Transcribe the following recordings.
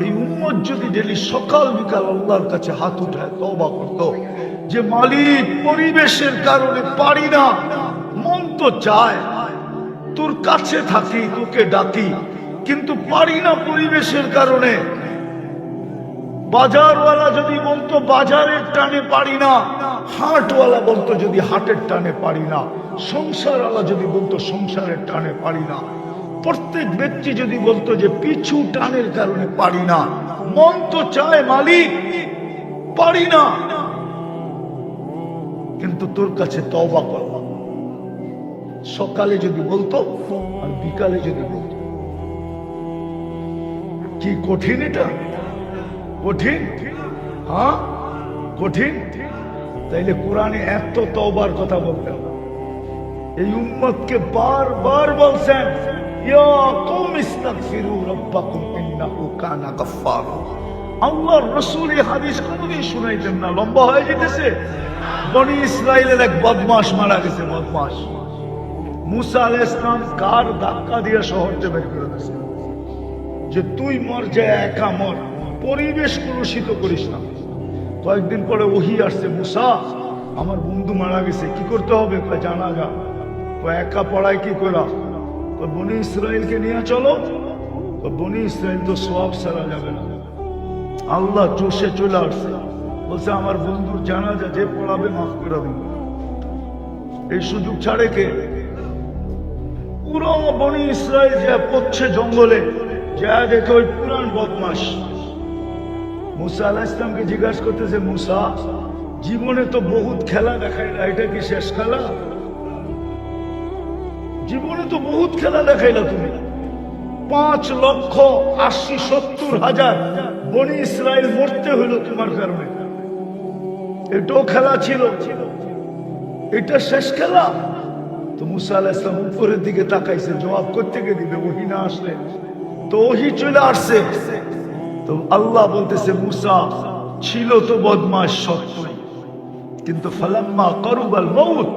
এই উম্মত যদি ডেলি সকাল বিকাল আল্লাহর কাছে হাত উঠায় তওবা করতো যে মালিক পরিবেশের কারণে পারি না, মন তো চায় তোর কাছে থাকি, তোকে ডাকি, কিন্তু পারি না পরিবেশের কারণে। বাজারওয়ালা যদি বলতো বাজারের টানে পারি না, হাটওয়ালা বলতো যদি হাটের টানে পারি না, সংসারওয়ালা যদি বলতো সংসারের টানে পারি না, প্রত্যেক ব্যক্তি যদি বলতো যে পিছু টানের কারণে পারি না, মন তো চায় মালিক পারি না, কিন্তু তোর কাছে তওবা করব। সকালে যদি বলতো আর বিকালে যদি বলতো, কি কঠিন এটা? কঠিন? হ্যাঁ কঠিন। তাইলে কোরআনে এত তওবার কথা বলতেন, এই উম্মতকে বারবার বলছেন ইয়া কওম ইস্তাগফিরু রাব্বাকুম ইন্নাহু কানা গাফফারা। আল্লাহর রাসূল এই হাদিস কোনদিন শুনাইতেন না, লম্বা হয়ে যেতেছে। বনি ইসরাইলের এক বদমাশ মারা গেছে, বদমাশ। মুসা আলাইহিস সালাম কার ধাক্কা দিয়ে শহর থেকে বের করে দিয়েছে যে তুই মর যায়, একা মর, পরিবেশ কলুষিত করিস না। কয়েকদিন পরে ওহী আসছে, মুসা আমার বন্ধু মারা গেছে, কি করতে হবে? জানাজা। একা পড়ায় কি করা? বনি ইসরাইলকে নিয়ে চলো। বনি ইসরাইল তো সওয়াব ছাড়া যাবে না। আল্লাহ চষে চলে আসছে, বলছে আমার বন্ধুর জানাজা যে পড়াবে মাফ করে দিব। এই সুযোগ ছাড়ে কে? পুরো বনি ইসরাইল যা পড়ছে জঙ্গলে, যা দেখে ওই পুরান বদমাস মুসা আলাইহিস সালামকে জিজ্ঞাসা করতেছে, মুসা জীবনে তো বহুত খেলা দেখাইলা, এটা কি শেষ খেলা? জীবনে তো বহুত খেলা দেখাইলা তুমি, 5,80,70,000 বনি ইসরাইল মরতে হইল তোমার কারণে, এটাও খেলা ছিল, এটা শেষ খেলা? তো মুসা আলাইহিস সালাম উপরের দিকে তাকাইছে, জবাব করতে গিয়ে দিবে, ওহী না আসলে তো ওহী চলে আসছে। তো আল্লাহ বলতেছে মুসা ছিল তো বদমাশ সত্যই, কিন্তু ফালাম্মা কারুবাল মউত,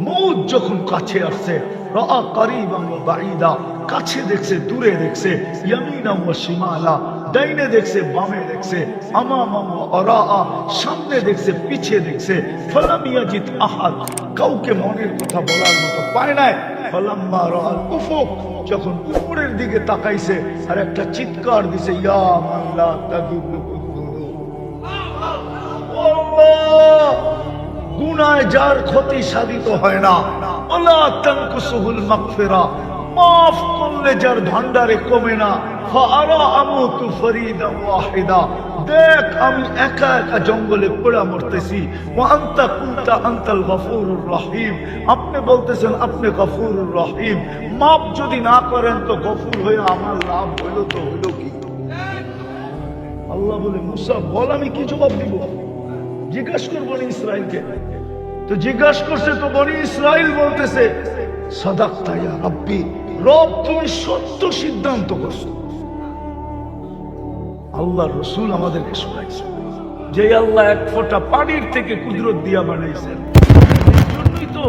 মউত যখন কাছে আসছে, রাআ কারীবান ওয়া বাঈদা, কাছে দেখছে দূরে দেখছে, ইয়ামিনা ওয়া শিমালা, ডাইনে দেখছে বামে দেখছে, আমামা ওয়া আরাআ, সামনে দেখছে পিছে দেখছে, ফালাম ইয়াজিদ আহাদ, কাউকে মনের কথা বলার মতো পায় নাই। ফালাম্মা রাআল উফুক, যখন উপরের দিকে তাকাইছে আর একটা চিৎকার দিছে, ইয়া মান লা তাগিবু আল্লাহ, গুনায় যার ক্ষতি সাধিত হয় না, ওয়ালা তানকুসুহুল মাগফিরা, মাফ করলে যার ভান্ডারে কমে না, ফাআরা আমুতু ফরিদা ওয়াহিদা, দেখ আমি একা একা জঙ্গলে পড়ে মরতেছি, ওয়া আনতা কুনতা আনতাল গফুরুর রহিম, আপনি বলতেছেন আপনি গফুরুর রহিম, মাফ যদি না করেন তো গফুর হয়ে আমার লাভ হইল তো হইল কি? আল্লাহ বলে মুসা বল আমি কি জবাব দিব? জিজ্ঞাসা করবো বনি ইসরাইলকে। তো জিজ্ঞাসা করছে, তো বনি ইসরাইল বলতেছে সাদাকতা ইয়া রাব্বি, রব তুমি সত্য সিদ্ধান্ত করছো। আল্লাহর রাসূল আমাদেরকে শোনাইছে যে আল্লাহ এক ফোঁটা পানির থেকে কুদরত দিয়া বানাইছেন। এই জন্যই তো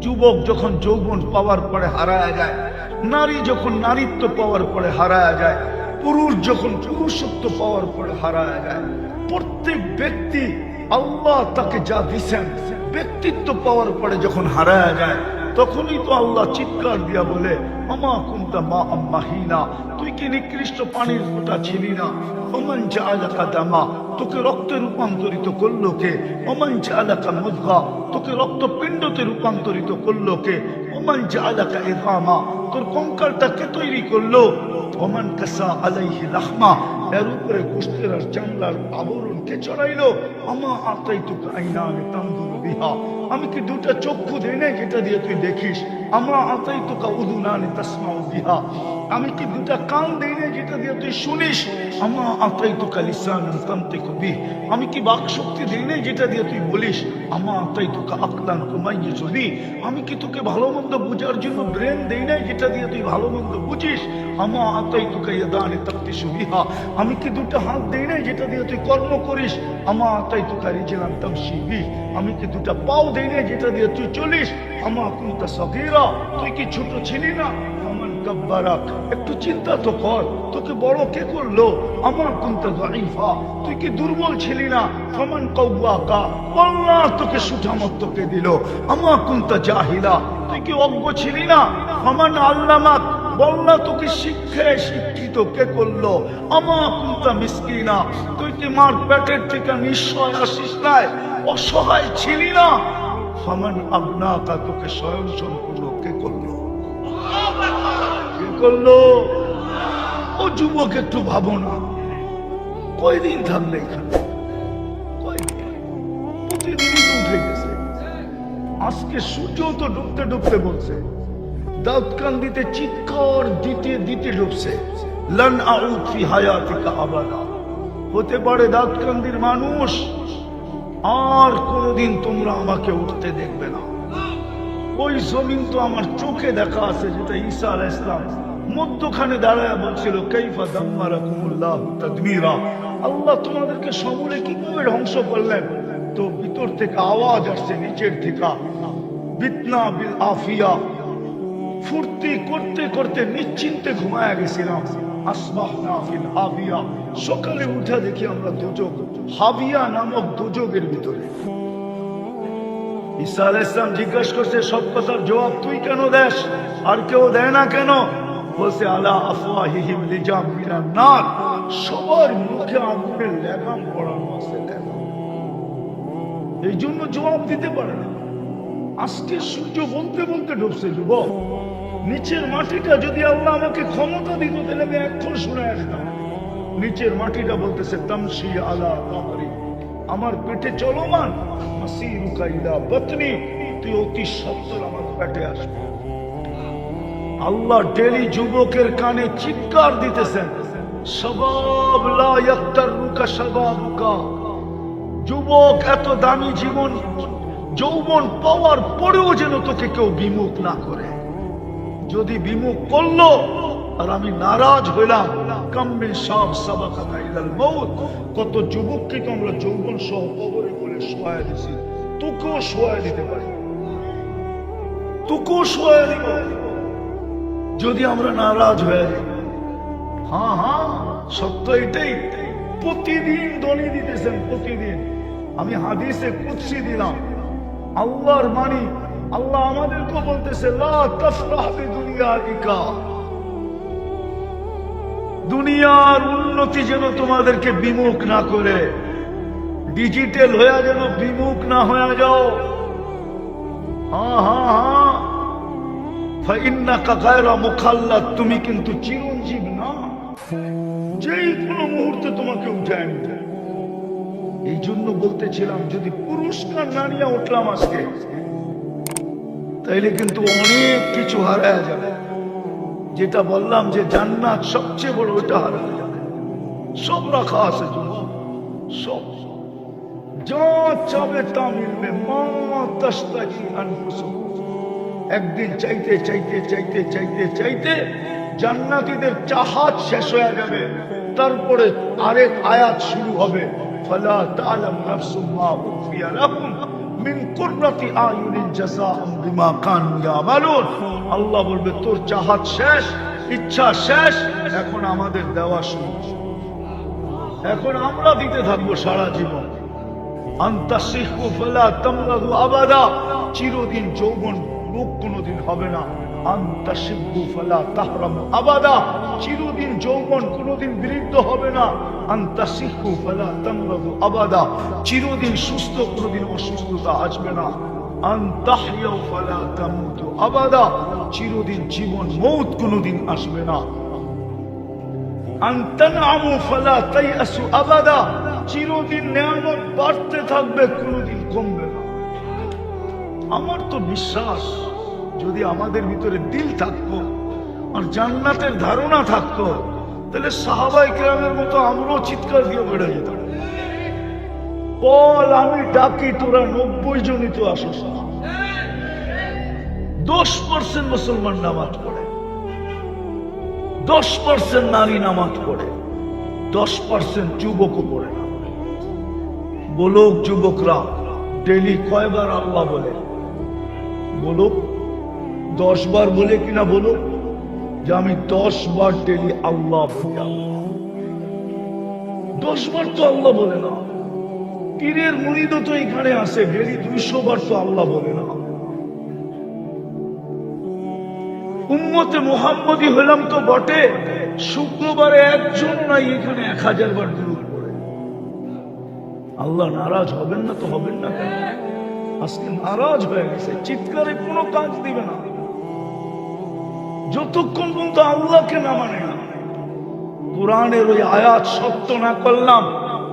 যুবক যখন যৌবন পাওয়ার পরে হারায়া যায়, নারী যখন নারীত্ব পাওয়ার পরে হারায়া যায়, পুরুষ যখন পুরুষত্ব পাওয়ার পরে হারায়া যায়, প্রত্যেক ব্যক্তি আল্লাহ তাকে যা দিছেন ব্যক্তিত্ব পাওয়ার পরে যখন হারায়া যায়, তখনই তো আল্লাহ চিৎকার দিয়া বলে আমা কুনতা মা আম্মাহিনা, তুই কি নিকৃষ্ট পানির ফোঁটা ছিলি না? ওমান জাআলাকা দামা, তোকে রক্তে রূপান্তরিত করলো কে? ওমান জাআলাকা মুদগা, তোকে রক্তপিণ্ডতে রূপান্তরিত করলো কে? ওমান জাআলাকা ইযামা, তোর কঙ্কালটা কে তৈরি করলো? ওমান কাসা আলাইহি লাহমা, এর উপরে গোশতের আর চামড়ার আবরণ কে চড়াইলো? আমা আতাইতুকা আইনান তানজুরু বিহা, আমি কি দুটা চক্ষু দেই না যেটা দিয়ে তুই দেখিস? আমা আতাইতুকা উযুনান তাসমাউ বিহা, আমি কি দুটা কান দেই না যেটা দিয়ে তুই শুনিস? আমা আতাইতুকা লিসানান তানতিকু বিহি, আমি কি বাক শক্তি দেই না যেটা দিয়ে তুই বলিস? আমা আতাইতুকা আকলান তুমাইয়িজু বিহি, আমি কি তোকে ভালো মন্দ বোঝার জন্য ব্রেন দেই না যেটা দিয়ে তুই ভালো মন্দ বুঝিস? আমা আতাইতুকা ইয়াদান তাকতিসু বিহা, আমি কি দুটো হাত দেই না যেটা দিয়ে তুই কর্ম করিস? আমা আতাইতুকা রিজলান তামশি বিহি, আমি কি দুটো পাও দেই না যেটা দিয়ে তুই চলিস? আমা কুনতা সগীরা, তুই কি ছোট ছিলি না? আমান কাব্বারাক, একটু চিন্তা তো কর, তোকে বড় কে করলো? আমা কুনতা যায়ীফা, তুই কি দুর্বল ছিলি না? ফামান কাওয়াকা, আল্লাহ তোকে সুঠামত কে দিল। আমা কুনতা জাহিলা, তুই কি অজ্ঞ ছিলি না? ফামান আল্লামাক, আল্লাহ তোকে শিক্ষায় শিক্ষিত কে করলো? আমা কুনতা মিসকিনা, তুই কি মার পেটের থেকে নিঃস্বয় আসিস নাই? অসহায় ছিলি না? ফামান আবনাকা, তোকে স্বয়ং সম্পূর্ণ কে করলো? কে করলো? ও যুবক একটু ভাবো না, কয়দিন থাকলে এখানে? কয়দিন? প্রতিদিনই তো উঠে গেছে। আজকে সূর্য তো ডুবতে ডুবতে বলছে, দাউদকান্দিতে চিৎকার দিতে দিতে ডুবছে, লান আউদ ফি হায়াতিকা আবাদা। হতে পারে দাউদকান্দির মানুষ আর কোনদিন তোমরা আমাকে উঠতে দেখবে না। ওই জমিন তো আমার চোখে দেখা আছে, যেটা ঈসা আলাইহিস সালাম মধ্যখানে দাঁড়ায় বলছিল, কাইফা দাম্মারাকুমুল্লাহু তাদমীরা, আল্লাহ তোমাদেরকে সমূলে কিভাবে ধ্বংস করলেন। তো ভিতর থেকে আওয়াজ আসছে, নিচের থেকে, বিতনা বিল আফিয়া, ফুর্তি করতে করতে নিশ্চিন্তে ঘুমায়া গেছিলাম। আসবাহনা ফিল হাবিয়া, সকালে উঠা দেখি আমরা দোজখ, হাবিয়া নামক দোজখের ভিতরে। ঈসা আলাইহিস সালাম জিজ্ঞাসা করছে, সব কথার জবাব তুই কেন দেস, আর কেউ দেয় না কেন? বলছে, আলা আফওয়াহিহিম লিজাম মিনান নার, সবার মুখে আগুনের লাগাম পড়ানো আছে, এই জন্য জবাব দিতে পারে না। আজকে সূর্য বলতে বলতে ডুবছে যুবক। নিচের মাটিটা যদি আল্লাহ আমাকে ক্ষমতা দিত, তাহলে আমি এখন শুনে আসতাম। নিচের মাটিটা বলতেছে, তামশি আলা যাহরি, আমার পেটে চলমান, মাসিরুকা ইলা বাতনি, তুই অতি সত্বর আমার পেটে আসবে। আল্লাহ ডেলি যুবকের কানে চিৎকার দিতেছেন, শাবাব লা ইয়াক্তারুকা শাবাবুকা, যুবক এত দামি জীবন যৌবন পাওয়ার পরেও যেন তোকে কেউ বিমুখ না করে। যদি বিমুখ করলো আর আমি নারাজ হইলাম, কাম্মিন সাব সাবাকানা ইলাল মউত, কত যুবককে তো আমরা যৌবন সহ কবরে বলে শোয়া দিছি, তোকেও শোয়া দিতে পারি, তোকেও শোয়া দিব যদি আমরা নারাজ হয়ে যাই। হ্যাঁ হ্যাঁ, সত্য এটাই। প্রতিদিন দলি দিতেছেন, প্রতিদিন। আমি হাদিসে কুদসি দিলাম, আল্লাহর মানি, আল্লাহ আমাদেরকে বলতেছে, লা তাফরাহ বিদুনিয়াকা, দুনিয়ার উন্নতি যেন তোমাদেরকে বিমুখ না করে, ডিজিটাল হয়ে যেন বিমুখ না হয়ে যাও। হ্যাঁ হ্যাঁ হ্যাঁ, ফাইন্নাকা গায়রা মুখাল্লাদ, তুমি কিন্তু চিরঞ্জীব না, যেই কোনো মুহূর্তে তোমাকে উঠায় নিতে। এই জন্য বলতেছিলাম, যদি পুরস্কার না নিয়ে উঠলাম আজকে, তাইলে কিন্তু অনেক কিছু হারায় যাবে। যেটা বললাম যে জান্নাত সবচেয়ে বড়, ওইটা হারায় যাবে। সব রাখা আছে যুবক, সব যা চাবে তা মিলবে। মা তাশতাহি আনফুসুকুম, একদিন চাইতে চাইতে চাইতে চাইতে চাইতে জান্নাতীদের চাহাত শেষ হয়ে যাবে। তারপরে আরেক আয়াত শুরু হবে, ফালা তা'লামু নাফসুম মা উখফিয়া লাহুম মিন কুররাতি আয়ুনিন জাযাআম বিমা কানু ইয়ামালুন। আল্লাহ বলবে, তোর চাহাত শেষ, ইচ্ছা শেষ, এখন আমাদের দেওয়া শুরু, এখন আমরা দিতে থাকবো সারা জীবন। আনতাসিহু ফালা তামরাদু আবাদা, চিরদিন যৌবন রোগ কোনোদিন হবে না। আনতাসিহু ফালা তাহরামু আবাদা, চিরদিন যৌবন কোনোদিন বিরুদ্ধ হবে না। আনতাসিহু ফালা তামরাদু আবাদা, চিরদিন সুস্থ, কোনোদিন অসুস্থতা আসবে না। আনতাহইয়াউ ফালা তামুতু আবাদা, চিরদিন জীবন মৌত কোনোদিন আসবে না। আনতানআমু ফালা তাইয়াসু আবাদা, চিরদিন নিয়ামত বাড়তে থাকবে, কোনোদিন কমবে না। আমার তো বিশ্বাস, যদি আমাদের ভিতরে দিল থাকতো আর জান্নাতের ধারণা থাকতো, তাহলে সাহাবায়ে কেরামের মতো আমরাও চিৎকার দিয়ে বেড়ে যেতাম, বল আমি ডাকি, তোরা 90 জনই তো আসিস না। 10% মুসলমান নামাজ পড়ে, 10% নারী নামাজ পড়ে, 10% যুবকও পড়ে না। বলো যুবকরা, ডেলি কয়বার আল্লাহ বলে? বলো, 10 বার বলে কিনা? বলো, যে আমি 10 বার ডেলি আল্লাহ বলি। 10 বার তো আল্লাহ বলে না। পীরের মুরিদও তো এখানে আসে, ডেলি 200 বার তো আল্লাহ বলে না। উম্মতে মুহাম্মদী হলাম তো বটে, শুক্রবারে একজন নাই এখানে 1000 বার দুরূদ পড়ে। আল্লাহ নারাজ হবেন না তো হবেন না কেন? আজকে নারাজ হয়ে গেছে, চিৎকারে কোনো কাজ দিবে না যতক্ষণ পর্যন্ত আল্লাহকে না মানে না। কোরআনের ওই আয়াত সত্য না করলাম,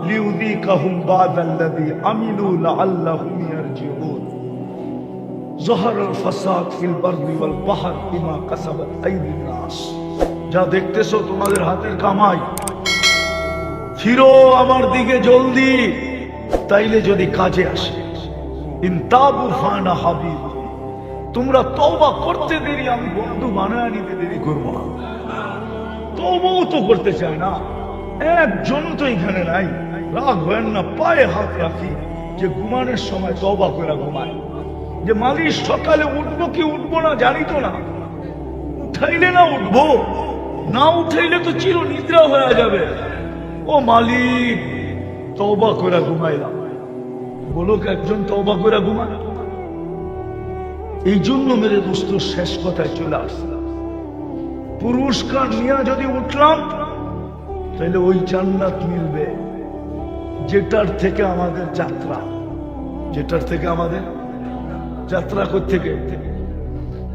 লিউযীকাহুম বাদাল্লাযী আমিলু লাআল্লাহুম ইয়ারজিউন। যহরাল ফাসাদ ফিল বাররি ওয়াল বাহর বিমা কাসাবাত আইদিন নাস। যা দেখতেছো তোমাদের হাতের কামাই, ফিরো আমার দিকে জলদি, তাইলে যদি কাজে আসে। ইনতাবু ফানা হাবিব, তোমরা তওবা করতে দেরি, আমি বন্ধু বানায় নিতে দেরি করবো না। তওবাও তো করতে চায় না, একজন তো এখানে নাই। রাগ হয় না, পায়ে হাত রাখি যে ঘুমানোর সময় তওবা করে ঘুমায়। যে মালিশ সকালে উঠবো কি উঠবো না জানি তো না, উঠাইলে না উঠবো, না উঠাইলে তো চির নিদ্রা হয়ে যাবে। ও মালিক, তওবা করে ঘুমাইলাম। বলুক একজন তওবা করে ঘুমায়। এই জন্য মেরে দোস্ত শেষ কথায় চলে আসলাম, পুরস্কার নিয়ে যদি উঠলাম তাহলে ওই জান্নাত মিলবে যেটার থেকে আমাদের যাত্রা। যেটার থেকে আমাদের যাত্রা কোত্থেকে?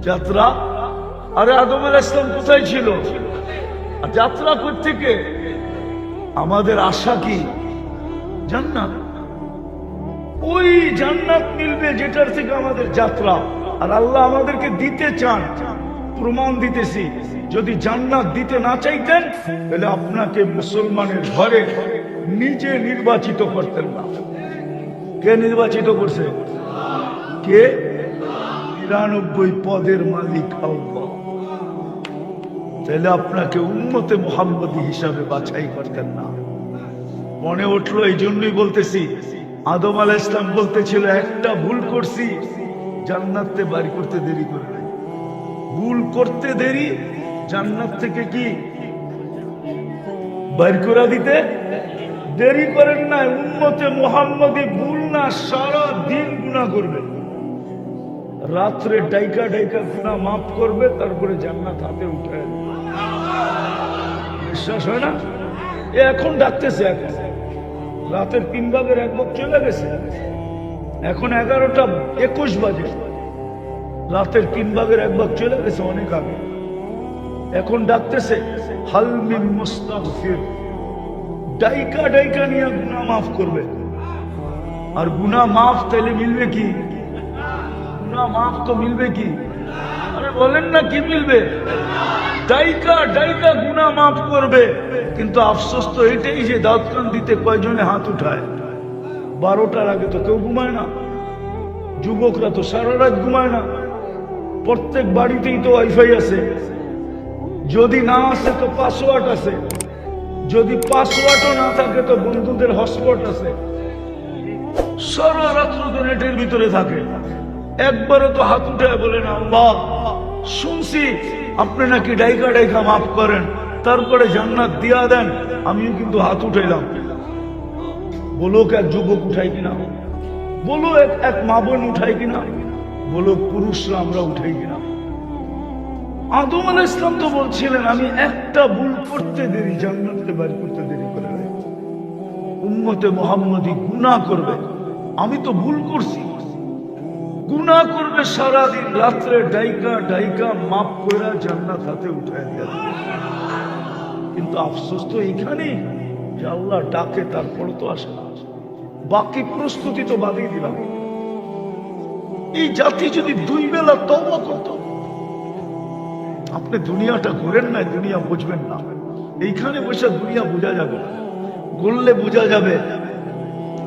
যাত্রা, আরে আদম আলাইহিস সালাম কোথায় ছিল? আর যাত্রা কোত্থেকে? আমাদের আশা কি? জান্নাত। ওই জান্নাত মিলবে যেটার থেকে আমাদের যাত্রা। আর আল্লাহ আমাদেরকে দিতে চান, প্রমাণ দিতেছি। যদি জান্নাত দিতে না চাইতেন তাহলে আপনাকে মুসলমানের ঘরে নিজে নির্বাচিত করতেন না। কে নির্বাচিত করছে? কে? ৯৯ পদের মালিক আল্লাহ। তাহলে আপনাকে উম্মতে মুহাম্মদী হিসাবে বাছাই করতেন না। মনে উঠলো, এই জন্যই বলতেছি, আদম আলাইহিস সালাম বলতেছিল একটা ভুল করছি, জান্নাতে বাড়ি করতে দেরি করে নাই। ভুল করতে দেরি, জান্নাত থেকে কি বাইর করে দিতে দেরি করেন না। উম্মতে মুহাম্মদী ভুল না, সারা দিন গুনাহ করবে, রাত্রে ডাইকা ডাইকা গুনাহ মাফ করবে, তারপরে জান্নাত হাতে উঠে। বিশ্বাস হয় না? এখন ডাকতেছে, এখন রাতের 3 ভাগের 1 ভাগ চলে গেছে, এখন 11:21 বাজে। রাতের 3 ভাগের 1 ভাগ চলে গেছে অনেক আগে। এখন ডাকতেছে হাল মিন মুস্তাগফির, ডাইকা ডাইকা নিয়ে গুনাহ মাফ করবে। আর গুনাহ মাফ তাইলে মিলবে কি? গুনাহ মাফ তো মিলবে কি? আরে বলেন না, কি মিলবে? ডাইকা ডাইকা গুনাহ মাফ করবে। কিন্তু আফসোস তো এটাই যে দাঁত কান দিতে কয়জনে হাত উঠায়? 12টার আগে তো কেউ ঘুমায় না। যুবকরা তো সারা রাত ঘুমায় না। প্রত্যেক বাড়িতেই তো ওয়াইফাই আছে, যদি না আছে তো পাসওয়ার্ড আছে, যদি পাসওয়ার্ডও না থাকে তো বন্ধুদের হটস্পট আছে। সারা রাত্র তো নেটের ভিতরে থাকে। একবারও তো হাত উঠায় বলে না, আল্লাহ শুনছি আপনি নাকি ডাইকা ডাইকা মাফ করেন, তারপরে জান্নাত দিয়া দেন, আমিও কিন্তু হাত উঠাইলাম। বলো এক যুবক উঠাই কিনা? বলো এক মা বোন উঠাই কিনা? বলো পুরুষরা আমরা উঠাই কিনা? আদম আলাইহিস সালাম তো বলছিলেন, আমি একটা ভুল করতে দেরি, জান্নাতে বাড়ি করতে দেরি করে নাই। উম্মতে মুহাম্মদী গুনাহ করবে, আমি তো ভুল করছি, গুনাহ করবে সারাদিন, রাত্রে ডাইকা ডাইকা মাফ করে জান্নাত হাতে উঠায় দিয়া দেবে। কিন্তু আফসোস তো এইখানেই যে আল্লাহ ডাকে, তারপরে তো আসে না। বাকি প্রস্তুতি তো বাদিয়ে দিলাম। এই জাতি যদি 2 বেলা তওবা করত। আপনি দুনিয়াটা ঘুরেন না, দুনিয়া বুঝবেন না। এইখানে বসে দুনিয়া বোঝা যাবে, ঘুরলে বোঝা যাবে।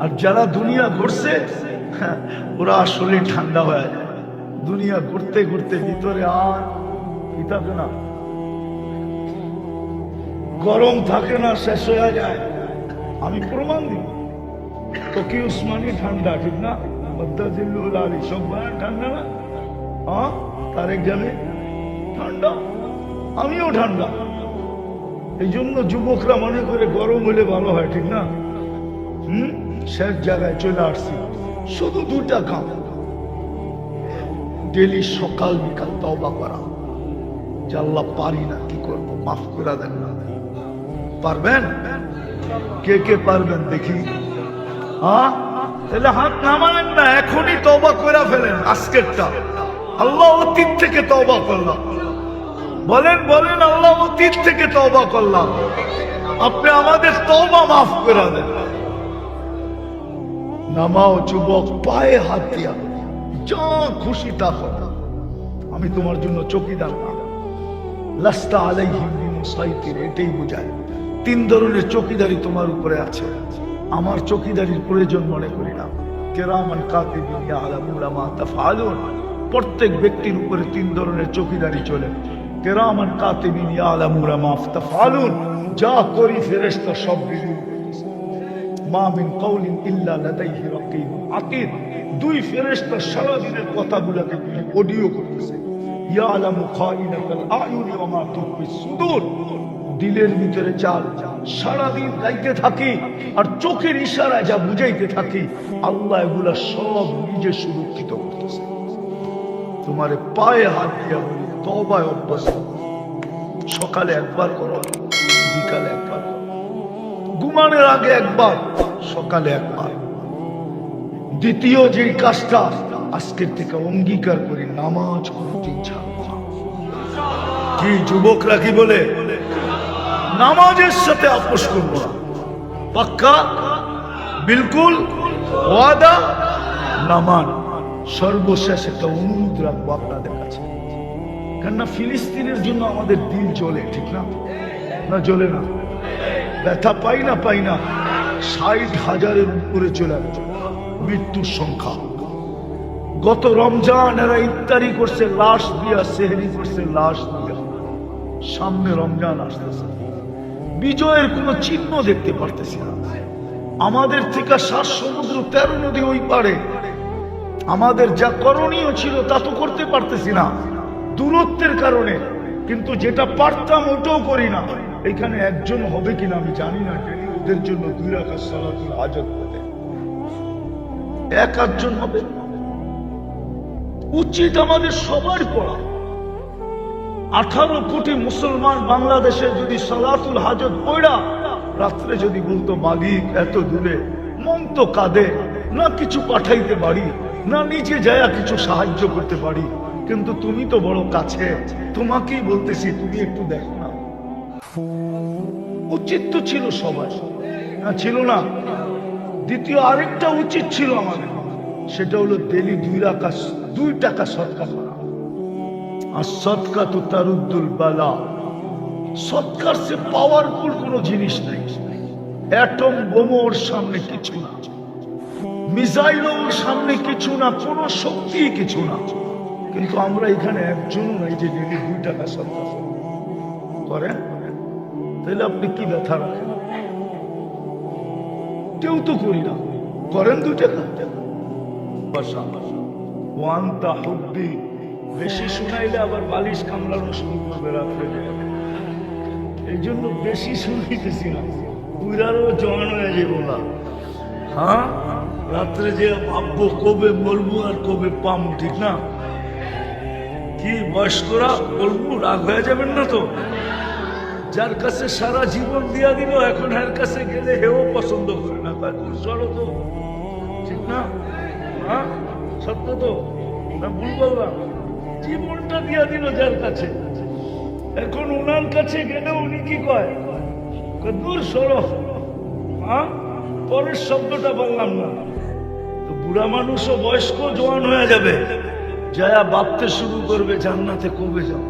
আর যারা দুনিয়া ঘুরছে ওরা আসলে ঠান্ডা হয়ে যায়। দুনিয়া ঘুরতে ঘুরতে ভিতরে আর কি থাকে না, গরম থাকে না, শেষ হয়ে যায়। আমি প্রমাণ দিই, তকি উসমানী ঠান্ডা, ঠিক না? মদ্দাজিল্লুল আলী সব ঠান্ডা না? হ্যাঁ, তারেক জামি ঠান্ডা। আমিও ঠান্ডা। এই জন্য যুবকরা মনে করে গরম হলে ভালো হয়, ঠিক না? শেষ জায়গায় চলে আসছি। শুধু দুটা কাম, ডেলি সকাল বিকাল তওবা করা, যে আল্লাহ পারি না, কি করবো, মাফ করে দেন না। পারবেন? কে কে পারবেন দেখি? হ্যাঁ, তাহলে হাত নামালেন না, এখনই তওবা করে ফেলেন আজকেরটা। আল্লাহ অতীত থেকে তওবা করলাম, বলেন বলেন, আল্লাহ অতীত থেকে তওবা করলাম, আপনি আমাদের তওবা মাফ করে দেন। নামাও যুবক, পায়ে হাত দিয়া, যা খুশি তা করো। আমি তোমার জন্য চৌকিদার না, লাস্তা আলাইহিম বিমুসাইতির, এটাই বোঝায়। তিন ধরনের চৌকিদারি তোমার উপরে আছে, আমার চৌকিদারির প্রয়োজন মনে করি না। কিরামান কাতিবিন ইয়ালামুনা মা তাফআলুন, প্রত্যেক ব্যক্তির উপরে তিন ধরনের চৌকিদারি চলে। কিরামান কাতিবিন ইয়ালামুনা মা তাফআলুন, যা করি ফেরেশতা সব রিভিউ করতেছে। মা মিন কাউলিন ইল্লা লাদাইহি রাকিবুন আতীদ, দুই ফেরেশতা সারা দিনের কথাগুলোকে অডিও করতেছে। ইয়ালামু খাইনাতাল আয়ুনি ওয়া মা তুখফিস সুদূর, দিলের ভিতরে চাল সারাদিন গাইতে থাকি আর চোখের ইশারায় যা বুঝাইতে থাকি, আল্লাহ এগুলা সব নিজে সুরক্ষিত করতেছে। তোমারে পায়ে হাত দিয়া বলি, তওবায় অভ্যাস করো। সকালে একবার করো, বিকালে একবার করো, ঘুমানোর আগে একবার, সকালে একবার। দ্বিতীয় যে কাজটা আজকের থেকে অঙ্গীকার করি, নামাজ কোনোদিন ছাড়বো না। কি যুবকরা কি বলে? নামাজের সাথে আপোষ করবো না, পাক্কা, বিলকুল ওয়াদা। নামান সর্বশেষ একটা অনুরোধ রাখবো আপনাদের কাছে, কেননা ফিলিস্তিনের জন্য আমাদের দিল জ্বলে, ঠিক না? না জ্বলে না? ব্যথা পাই না পাই না? 60,000-এর উপরে চলে আসছে মৃত্যুর সংখ্যা। গত রমজান এরা ইফতারি করছে লাশ দিয়া, সেহরি করছে লাশ দিয়া। সামনে রমজান আসতেছে, বিজয়ের কোনো চিহ্ন দেখতে পারতেছি না। আমাদের থেকে 7 সমুদ্র 13 নদী ওই পারে, আমাদের যা করণীয় ছিল তা তো করতে পারতেছি না দূরত্বের কারণে, কিন্তু যেটা পারতাম ওটাও করি না। এখানে একজন হবে কিনা আমি জানি না, ডেলি ওদের জন্য 2 রাকাত সালাতুল হাজত পড়ে, 1-8 হবে। উচিত আমাদের সবার পড়া। 18 কোটি মুসলমান বাংলাদেশে যদি সালাতুল হাজত পড়া রাত্রে যদি বলতো, মালিক এত দূরে, মন তো কাঁদে না, কিছু পাঠাইতে পারি না, নিজে যায়া কিছু সাহায্য করতে পারি, কিন্তু তুমি তো বড় কাছে, তোমাকেই বলতেছি তুমি একটু দেখো না। উচিত তো ছিল সবাই, না ছিল না? দ্বিতীয় আরেকটা উচিত ছিল আমাদের, সেটা হলো ডেলি 2 টাকা সদকা করা। আর সদকা তো তারুদ্দুল বালা, সদকার সে পাওয়ারফুল কোনো জিনিস নেই। অ্যাটম বোমা ওর সামনে কিছু না, মিসাইল ওর সামনে কিছু না, কোনো শক্তি কিছু না। কিন্তু আমরা এখানে একজনও নাই যে ডেলি 2 টাকা সদকা করেন। তাহলে আপনি কি ব্যথা রাখেন? কেউ তো করি না, করেন 2 টাকা। ওয়ান্তা হুব্বি, বেশি শুনাইলে আবার বালিশ কামড়ানো শুরু করবে রাত্রে। এই জন্য বেশি শুনাইতেছি না, পুরারও জমান হয়ে যাবো না। হ্যাঁ, রাত্রে যে ভাববো কবে বলবো আর কবে পাম, ঠিক না? কি বয়স্করা বলবো, রাগ হয়ে যাবেন না তো? যার কাছে সারা জীবন দিয়া দিল, এখন এর কাছে গেলে হেও পছন্দ করে না, তাই চলো তো, ঠিক না? হ্যাঁ, সত্য তো না? ভুল বললাম? জীবনটা দিয়া দিল যার কাছে, এখন ওনার কাছে গেলে উনি কি কয়, দূর সরো। হ্যাঁ, পরের শব্দটা বললাম না তো। বুড়া মানুষও বয়স্ক জোয়ান হয়ে যাবে, যায়া ভাবতে শুরু করবে জান্নাতে কবে যাও।